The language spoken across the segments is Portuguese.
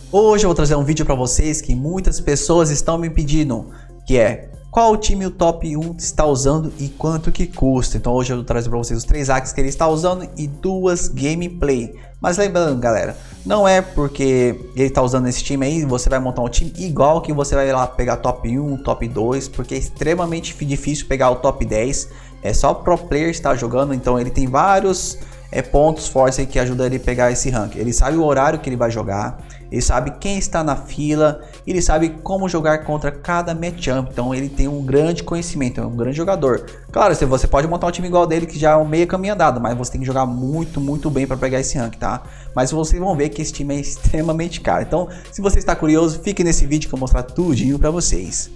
Hoje eu vou trazer um vídeo para vocês que muitas pessoas estão me pedindo, que é qual time o top 1 está usando e quanto que custa. Então hoje eu vou trazer para vocês os 3 hacks que ele está usando e 2 gameplay. Mas lembrando, galera, não é porque ele está usando esse time aí, você vai montar um time igual que você vai lá pegar top 1, top 2, porque é extremamente difícil pegar o top 10. É só pro player estar jogando, então ele tem vários pontos fortes aí que ajudam ele a pegar esse rank. Ele sabe o horário que ele vai jogar, ele sabe quem está na fila, ele sabe como jogar contra cada matchup. Então ele tem um grande conhecimento, é um grande jogador. Claro, você pode montar um time igual dele que já é um meio caminho andado, mas você tem que jogar muito bem para pegar esse rank, tá? Mas vocês vão ver que esse time é extremamente caro. Então, se você está curioso, fique nesse vídeo que eu vou mostrar tudinho para vocês.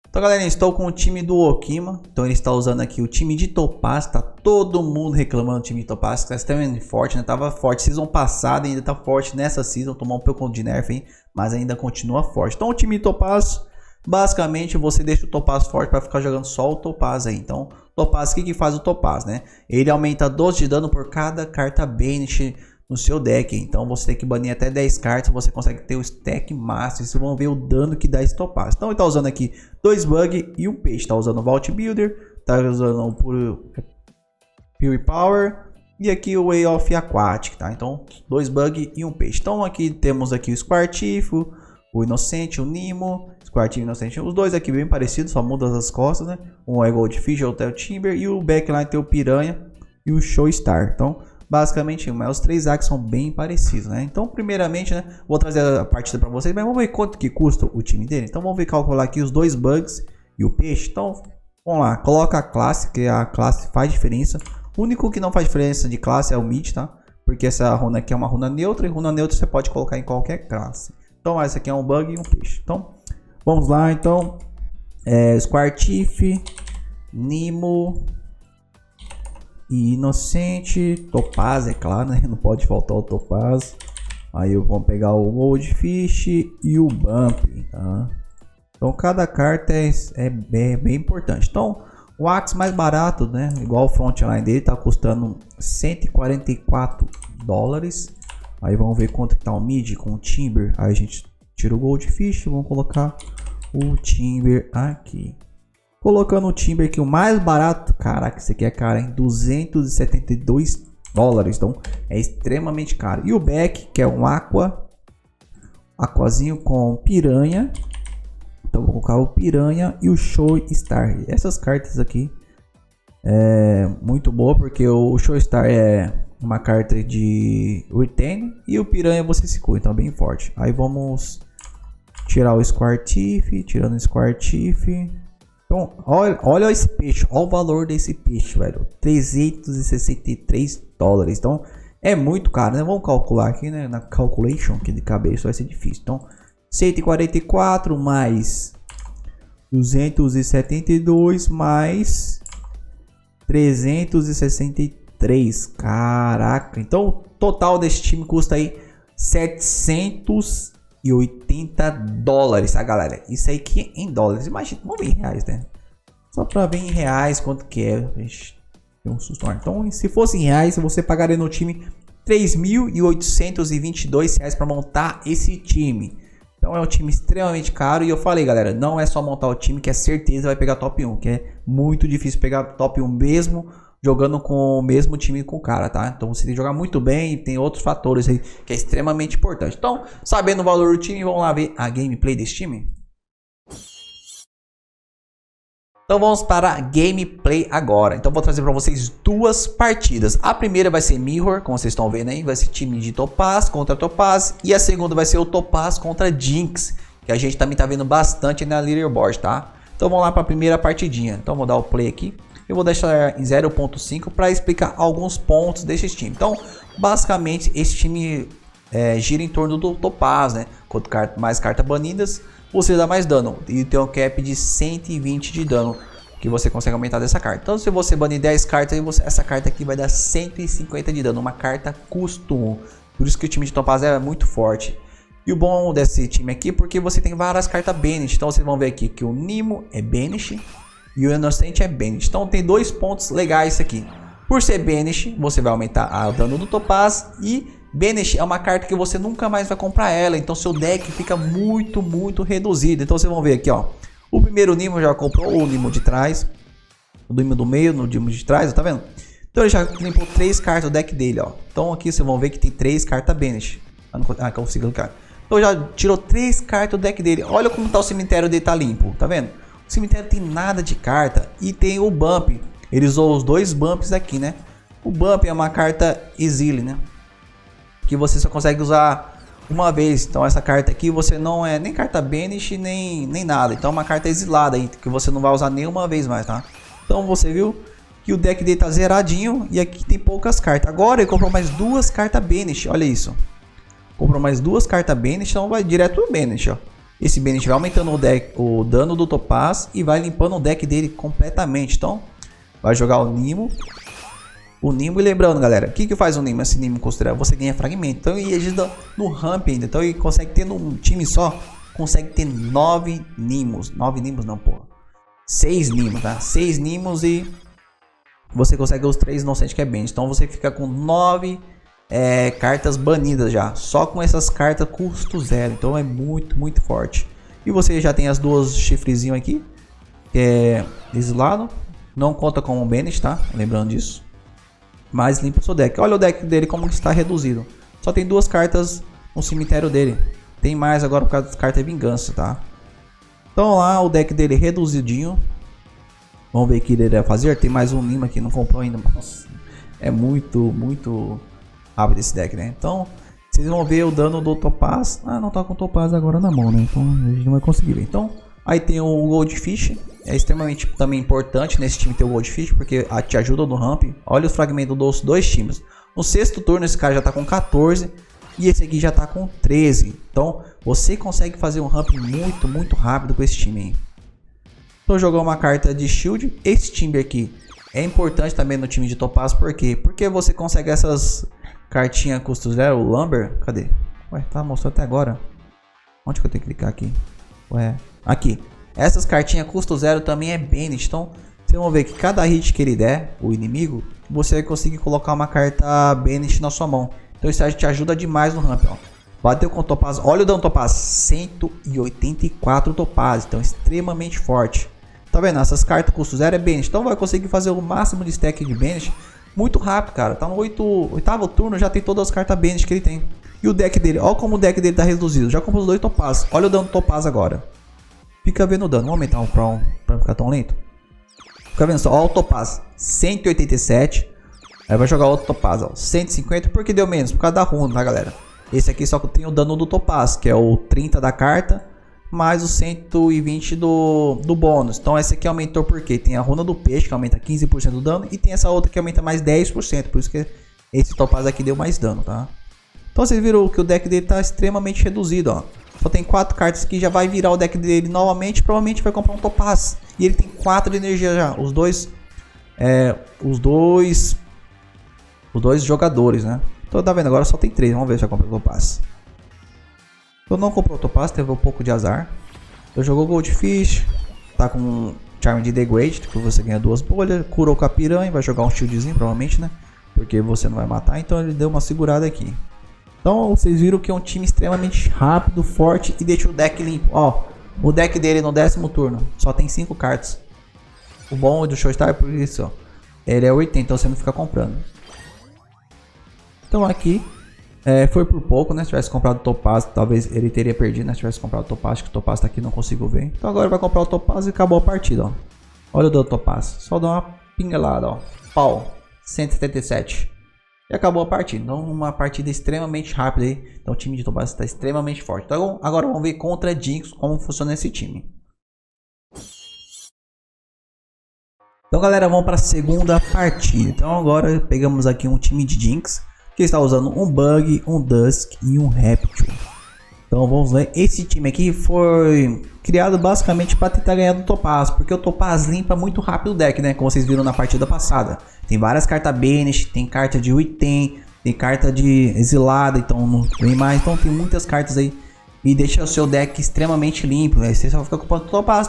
Então, galera, estou com o time do Okima. Então ele está usando aqui o time de Topaz. Tá todo mundo reclamando do time de Topaz, que está extremamente forte, né? Tava forte season passada, ainda tá forte nessa season. Tomou um pouco de nerf, hein? Mas ainda continua forte. Então o time de Topaz, basicamente você deixa o Topaz forte para ficar jogando só o Topaz aí. Então Topaz, o que faz o Topaz, né? Ele aumenta 12 de dano por cada carta Banish no seu deck. Então você tem que banir até 10 cartas, você consegue ter o stack máximo. Vocês vão ver o dano que dá esse Topaz. Então ele tá usando aqui 2 bug e um peixe. Tá usando o Vault Builder, tá usando o Pure Power e aqui o Way of Aquatic, tá? Então 2 bug e um peixe. Então aqui temos aqui o Squartifo, o Inocente, o Nemo, Squartifo e Inocente. Os dois aqui bem parecidos, só muda as costas, né? Um é Goldfish, outro é o Timber, e o backline tem o Piranha e o Show Star. Então basicamente, mas os 3 hacks são bem parecidos, né? Então, primeiramente, né, vou trazer a partida para vocês, mas vamos ver quanto que custa o time dele. Então, vamos ver calcular aqui os 2 bugs e o peixe. Então, vamos lá, coloca a classe, que a classe faz diferença. O único que não faz diferença de classe é o mid, tá? Porque essa runa aqui é uma runa neutra, e runa neutra você pode colocar em qualquer classe. Então, essa aqui é um bug e um peixe. Então, vamos lá, então, Squartif, Nemo e Inocente, Topaz, é claro, né? Não pode faltar o Topaz. Aí eu vou pegar o Goldfish e o Bump, tá? Então cada carta é bem importante. Então o axe mais barato, né? Igual o frontline dele, tá custando 144 dólares. Aí vamos ver quanto que tá o mid com o Timber. Aí a gente tira o Goldfish, vamos colocar o Timber aqui. Colocando o Timber aqui, o mais barato, caraca, esse aqui é caro, hein? 272 dólares, então é extremamente caro. E o back, que é um aquazinho com piranha. Então vou colocar o piranha e o Show Star. Essas cartas aqui é muito boa, porque o Show Star é uma carta de retain e o piranha você se cura, então é bem forte. Aí vamos tirar o Squartif, tirando o Squartif. Então, olha esse peixe, olha o valor desse peixe, velho, 363 dólares, então é muito caro, né? Vamos calcular aqui, né, na calculation, que de cabeça vai ser difícil. Então, 144 mais 272 mais 363, caraca, então o total desse time custa aí 780 dólares, tá, galera? Isso aí que em dólares, imagina, vamos ver em reais, né? Só pra ver em reais quanto que é. Vixe, tem um susto. Então, se fosse em reais, você pagaria no time 3.822 reais para montar esse time. Então é um time extremamente caro. E eu falei, galera, não é só montar o time que é certeza vai pegar top 1, que é muito difícil pegar top 1 mesmo jogando com o mesmo time com o cara, tá? Então você tem que jogar muito bem e tem outros fatores aí que é extremamente importante. Então, sabendo o valor do time, vamos lá ver a gameplay desse time. Então vamos para a gameplay agora. Então vou trazer para vocês 2 partidas. A primeira vai ser Mirror, como vocês estão vendo aí, vai ser time de Topaz contra Topaz. E a segunda vai ser o Topaz contra Jinx, que a gente também tá vendo bastante na leaderboard, tá? Então vamos lá para a primeira partidinha. Então vou dar o play aqui. Eu vou deixar em 0.5 para explicar alguns pontos desse time. Então, basicamente, esse time gira em torno do Topaz, né? Quanto mais cartas banidas, você dá mais dano. E tem um cap de 120 de dano que você consegue aumentar dessa carta. Então, se você banir 10 cartas, essa carta aqui vai dar 150 de dano. Uma carta custom. Por isso que o time de Topaz é muito forte. E o bom desse time aqui é porque você tem várias cartas Banish. Então vocês vão ver aqui que o Nemo é Banish e o Inocente é Banish. Então tem dois pontos legais aqui. Por ser Banish, você vai aumentar o dano do Topaz. E Banish é uma carta que você nunca mais vai comprar ela. Então seu deck fica muito reduzido. Então vocês vão ver aqui, ó. O primeiro Nimo já comprou o Nimo de trás. O Nimo do meio, no Nimo de trás, tá vendo? Então ele já limpou 3 cartas do deck dele, ó. Então aqui vocês vão ver que tem 3 cartas Banish. Ah, que eu consigo clicar. Então já tirou 3 cartas do deck dele. Olha como tá o cemitério dele, tá limpo, tá vendo? O cemitério tem nada de carta. E tem o Bump. Ele usou os 2 Bumps aqui, né? O Bump é uma carta Exile, né? Que você só consegue usar uma vez. Então essa carta aqui você não é nem carta Banish nem nada. Então é uma carta exilada aí, que você não vai usar nenhuma vez mais, tá? Então você viu que o deck dele tá zeradinho e aqui tem poucas cartas. Agora ele comprou mais 2 cartas Banish, olha isso. Comprou mais 2 cartas Banish, então vai direto no Banish, ó. Esse Banish vai aumentando o dano do Topaz e vai limpando o deck dele completamente. Então vai jogar o Nimo. O Nimo, e lembrando, galera, o que faz o Nimo? Esse Nimo considerado, você ganha fragmento. Então ele ajuda no ramp ainda. Então ele consegue ter num time só, consegue ter 9 Nimos. 9 Nimos não, porra. 6 Nimos, tá? 6 Nimos e você consegue os 3 inocentes que é bem. Então você fica com 9 cartas banidas já. Só com essas cartas custo 0. Então é muito forte. E você já tem as 2 chifrezinhos aqui. Que é exilado. Não conta como Banish, tá? Lembrando disso. Mas limpa o seu deck. Olha o deck dele como está reduzido. Só tem 2 cartas no cemitério dele. Tem mais agora por causa das cartas de vingança, tá? Então lá o deck dele reduzidinho. Vamos ver o que ele vai fazer. Tem mais um Nimo aqui, não comprou ainda. Nossa, é muito rápido esse deck, né? Então vocês vão ver o dano do Topaz. Ah, não tá com o Topaz agora na mão, né? Então a gente não vai conseguir ver. Então aí tem o Goldfish. É extremamente também importante nesse time ter o Goldfish, porque te ajuda no ramp. Olha os fragmentos dos 2 times. No 6º turno esse cara já tá com 14 e esse aqui já tá com 13. Então você consegue fazer um ramp muito rápido com esse time aí. Então jogar uma carta de shield. Esse time aqui é importante também no time de Topaz. Por quê? Porque você consegue essas cartinhas custo 0. O Lumber, cadê? Ué, tá mostrando até agora. Onde que eu tenho que clicar aqui? Ué, aqui. Essas cartinhas custo 0 também é Banish. Então vocês vão ver que cada hit que ele der, o inimigo, você vai conseguir colocar uma carta Banish na sua mão. Então isso te ajuda demais no ramp, ó. Bateu com o Topaz, olha o dano Topaz, 184 Topaz, então extremamente forte. Tá vendo? Essas cartas custo 0 é Banish. Então vai conseguir fazer o máximo de stack de Banish muito rápido, cara. Tá no 8º turno, já tem todas as cartas Banish que ele tem. E o deck dele, olha como o deck dele tá reduzido. Já comprou os 2 Topaz, olha o dano do Topaz agora. Fica vendo o dano. Vamos aumentar um pra não ficar tão lento. Fica vendo só. Ó, o Topaz 187. Aí vai jogar outro Topaz, ó, 150. Por que deu menos? Por causa da runa, tá, galera? Esse aqui só tem o dano do Topaz, que é o 30 da carta, mais o 120 do bônus. Então esse aqui aumentou porque tem a runa do peixe, que aumenta 15% do dano. E tem essa outra que aumenta mais 10%. Por isso que esse Topaz aqui deu mais dano, tá? Então vocês viram que o deck dele tá extremamente reduzido, ó. Só tem 4 cartas que já vai virar o deck dele novamente. Provavelmente vai comprar um Topaz. E ele tem 4 de energia já. Os dois jogadores, né? Então tá vendo? Agora só tem 3. Vamos ver se já comprou o Topaz. Então não comprou o Topaz. Teve um pouco de azar. Então jogou Goldfish. Tá com Charm de Degrade, que você ganha 2 bolhas. Curou com a piranha. Vai jogar um shieldzinho provavelmente, né? Porque você não vai matar. Então ele deu uma segurada aqui. Então vocês viram que é um time extremamente rápido, forte e deixa o deck limpo. Ó, o deck dele no 10º turno só tem 5 cartas. O bom do Showstar é por isso, ó. Ele é 80, então você não fica comprando. Então aqui foi por pouco, né? Se tivesse comprado o Topaz, talvez ele teria perdido, né? Se tivesse comprado o Topaz, acho que o Topaz tá aqui, não consigo ver. Então agora vai comprar o Topaz e acabou a partida, ó. Olha o dano do Topaz. Só dá uma pingelada, ó. Pau. 177. E acabou a partida. Então uma partida extremamente rápida aí. Então o time de Topaz está extremamente forte. Então agora vamos ver contra Jinx como funciona esse time. Então galera, vamos para a segunda partida. Então agora pegamos aqui um time de Jinx que está usando um Bug, um Dusk e um Reptil. Então vamos ver. Esse time aqui foi criado basicamente para tentar ganhar do Topaz, porque o Topaz limpa muito rápido o deck, né? Como vocês viram na partida passada. Tem várias cartas Banish, tem carta de Item, tem carta de exilada, então não vem mais. Então tem muitas cartas aí e deixa o seu deck extremamente limpo, né? Você só fica ocupando Topaz.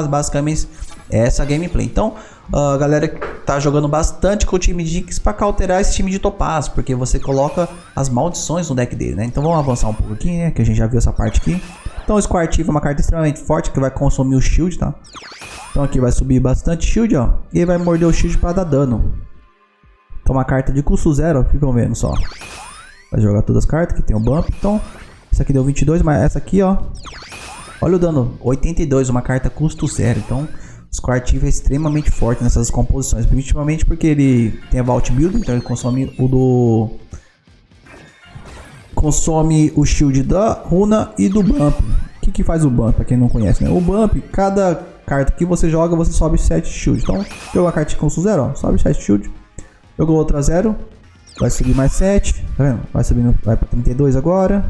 Basicamente essa gameplay. Então, a galera tá jogando bastante com o time de Jinx para cauterar esse time de Topaz, porque você coloca as maldições no deck dele, né? Então vamos avançar um pouco aqui, né? Que a gente já viu essa parte aqui. Então o Squirtle é uma carta extremamente forte que vai consumir o shield, tá? Então aqui vai subir bastante shield, ó. E ele vai morder o shield para dar dano. Então uma carta de custo 0, ó. Ficam vendo só. Vai jogar todas as cartas que tem o bump. Então, essa aqui deu 22, mas essa aqui, ó. Olha o dano, 82, uma carta custo 0. Então, o Squirtle é extremamente forte nessas composições. Principalmente porque ele tem a Vault Build, então ele consome o do... Consome o shield da runa e do bump. O que faz o bump, pra quem não conhece, né? O bump, cada carta que você joga, você sobe 7 shield. Então, jogou a carta de custo 0, ó, sobe 7 shield. Jogou outra 0, vai subir mais 7, tá vendo? Vai subindo, vai pra 32 agora.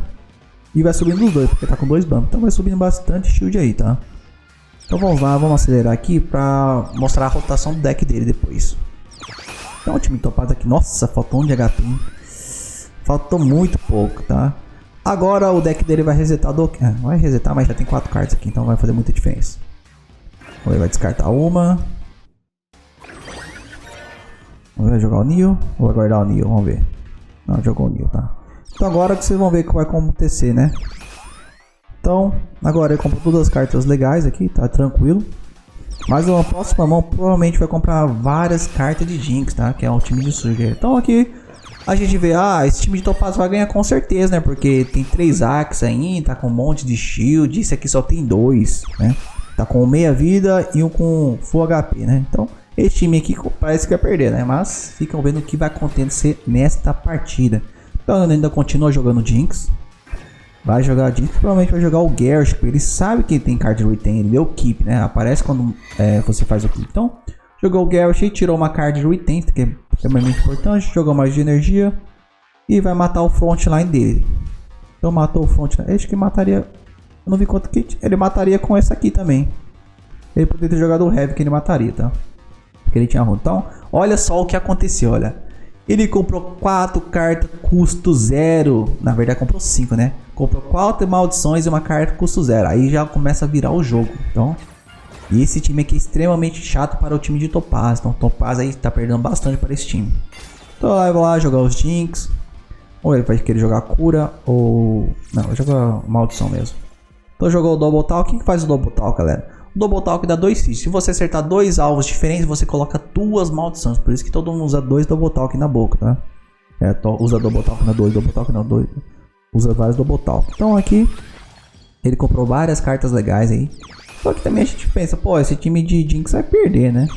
E vai subindo os dois, porque tá com 2 bump. Então vai subindo bastante shield aí, tá? Então vamos lá, vamos acelerar aqui pra mostrar a rotação do deck dele depois. Então o time topado aqui, nossa, faltou 1 de HP, hein? Faltou muito pouco, tá? Agora o deck dele vai resetar do... vai resetar, mas já tem 4 cartas aqui, então vai fazer muita diferença. Ele vai descartar uma. Vai jogar o Neo ou vai guardar o Neo? Vamos ver. Não, jogou o Neo, tá? Então agora que vocês vão ver o que vai acontecer, né? Então, agora ele comprou todas as cartas legais aqui, tá tranquilo. Mas na próxima mão provavelmente vai comprar várias cartas de Jinx, tá? Que é um time de sujeira. Então aqui a gente vê, esse time de Topaz vai ganhar com certeza, né? Porque tem 3 Axes aí, tá com um monte de shield. Esse aqui só tem 2, né? Tá com meia vida e um com full HP, né? Então esse time aqui parece que vai perder, né? Mas ficam vendo o que vai acontecer nesta partida. Então ele ainda continua jogando Jinx. Vai jogar Jinx, provavelmente vai jogar o Garrett. Ele sabe que ele tem card retain, ele deu keep, né? Aparece quando você faz o keep. Então, jogou o Garrett e tirou uma card retain, que é extremamente importante. Jogou mais de energia e vai matar o frontline dele. Então matou o frontline. Acho que mataria. Eu não vi quanto que ele mataria com essa aqui também. Ele poderia ter jogado o Heavy que ele mataria, tá? Porque ele tinha run. Então, olha só o que aconteceu, olha. Ele comprou 4 cartas custo 0. Na verdade comprou 5, né? Comprou 4 maldições e uma carta custo 0. Aí já começa a virar o jogo. Então, e esse time aqui é extremamente chato para o time de Topaz. Então Topaz aí tá perdendo bastante para esse time. Então eu vou lá jogar os Jinx. Ou ele vai querer jogar cura ou... Não, vai jogar maldição mesmo. Então jogou o Double Talk. O que faz o Double Talk, galera? O Double Talk dá 2 hits. Se você acertar 2 alvos diferentes, você coloca 2 maldições. Por isso que todo mundo usa 2 Double Talk na boca, tá? Usa Double Talk na 2, Double Talk na 2. Usa vários Double Talk. Então aqui, ele comprou várias cartas legais aí. Só que também a gente pensa, pô, esse time de Jinx vai perder, né?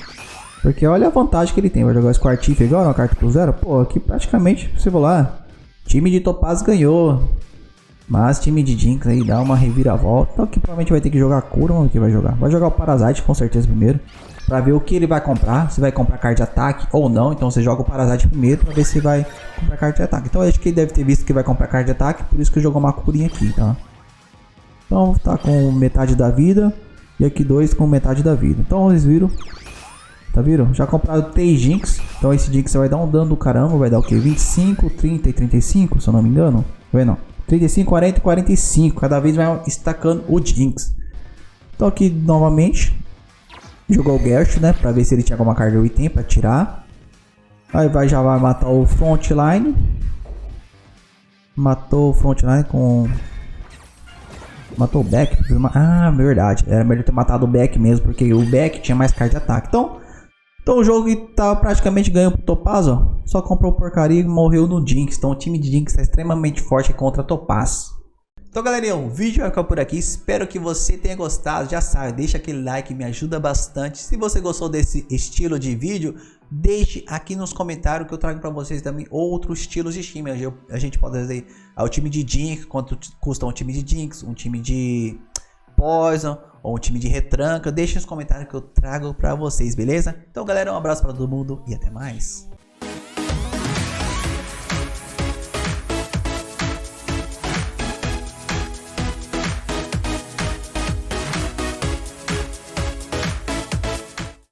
Porque olha a vantagem que ele tem. Vai jogar o Squirtle igual uma carta pro 0. Pô, aqui praticamente, você vai lá, time de Topaz ganhou. Mas time de Jinx aí dá uma reviravolta. Então aqui provavelmente vai ter que jogar cura. Vamos ver o que vai jogar. Vai jogar o Parasite com certeza primeiro. Pra ver o que ele vai comprar. Se vai comprar card de ataque ou não. Então você joga o Parasite primeiro pra ver se vai comprar card de ataque. Então eu acho que ele deve ter visto que vai comprar card de ataque. Por isso que jogou uma curinha aqui, tá? Então tá com metade da vida. E aqui 2 com metade da vida. Então vocês viram. Tá viram? Já compraram 3 Jinx. Então esse Jinx vai dar um dano do caramba. Vai dar o que? 25, 30 e 35, se eu não me engano. Tá vendo? 35, 40 e 45. Cada vez vai estacando o Jinx. Então aqui novamente. Jogou o Garrett, né? Pra ver se ele tinha alguma carta de item pra tirar. Aí já vai matar o Frontline. Matou o Frontline com... Matou o Back. Ah, verdade. Era melhor ter matado o Back mesmo. Porque o Back tinha mais carta de ataque. Então o jogo tá praticamente ganhando pro Topaz, ó. Só comprou porcaria e morreu no Jinx. Então o time de Jinx tá extremamente forte contra Topaz. Então galerinha, o vídeo vai ficar por aqui. Espero que você tenha gostado. Já sabe, deixa aquele like, me ajuda bastante. Se você gostou desse estilo de vídeo, deixe aqui nos comentários que eu trago para vocês também outros estilos de time. A gente pode fazer o time de Jinx, quanto custa um time de Jinx, um time de Poison ou um time de retranca. Deixe nos comentários que eu trago para vocês, beleza? Então galera, um abraço para todo mundo e até mais.